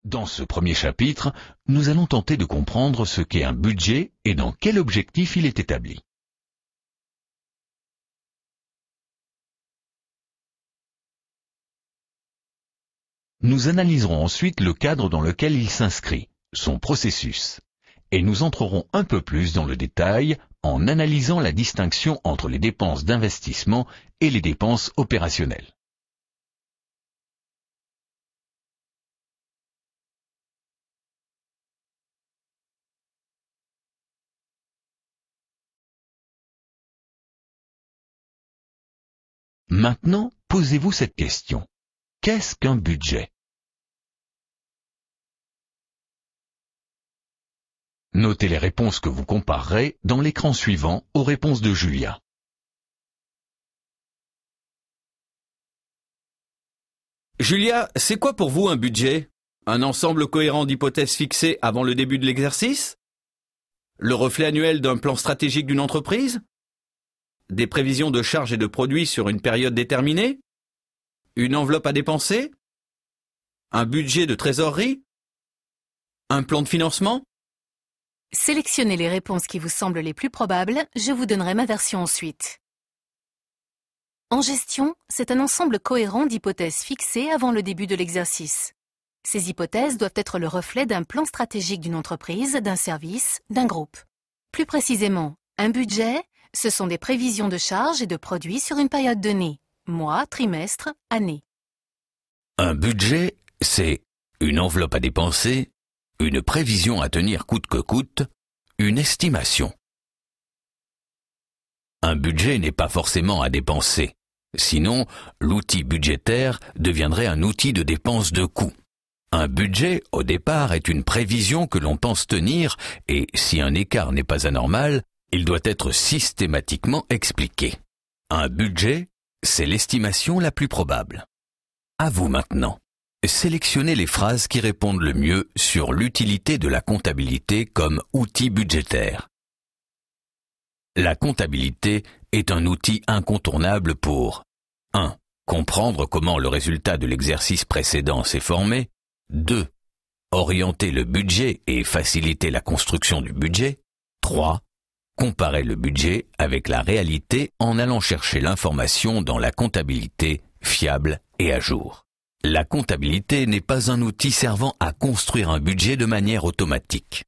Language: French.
Dans ce premier chapitre, nous allons tenter de comprendre ce qu'est un budget et dans quel objectif il est établi. Nous analyserons ensuite le cadre dans lequel il s'inscrit, son processus, et nous entrerons un peu plus dans le détail en analysant la distinction entre les dépenses d'investissement et les dépenses opérationnelles. Maintenant, posez-vous cette question. Qu'est-ce qu'un budget? Notez les réponses que vous comparerez dans l'écran suivant aux réponses de Julia. Julia, c'est quoi pour vous un budget? Un ensemble cohérent d'hypothèses fixées avant le début de l'exercice? Le reflet annuel d'un plan stratégique d'une entreprise? Des prévisions de charges et de produits sur une période déterminée? Une enveloppe à dépenser? Un budget de trésorerie? Un plan de financement? Sélectionnez les réponses qui vous semblent les plus probables, je vous donnerai ma version ensuite. En gestion, c'est un ensemble cohérent d'hypothèses fixées avant le début de l'exercice. Ces hypothèses doivent être le reflet d'un plan stratégique d'une entreprise, d'un service, d'un groupe. Plus précisément, un budget, ce sont des prévisions de charges et de produits sur une période donnée, mois, trimestre, année. Un budget, c'est une enveloppe à dépenser, une prévision à tenir coûte que coûte, une estimation. Un budget n'est pas forcément à dépenser. Sinon, l'outil budgétaire deviendrait un outil de dépense de coûts. Un budget, au départ, est une prévision que l'on pense tenir et, si un écart n'est pas anormal, il doit être systématiquement expliqué. Un budget, c'est l'estimation la plus probable. À vous maintenant. Sélectionnez les phrases qui répondent le mieux sur l'utilité de la comptabilité comme outil budgétaire. La comptabilité est un outil incontournable pour 1. Comprendre comment le résultat de l'exercice précédent s'est formé. 2. Orienter le budget et faciliter la construction du budget. 3. Comparer le budget avec la réalité en allant chercher l'information dans la comptabilité fiable et à jour. La comptabilité n'est pas un outil servant à construire un budget de manière automatique.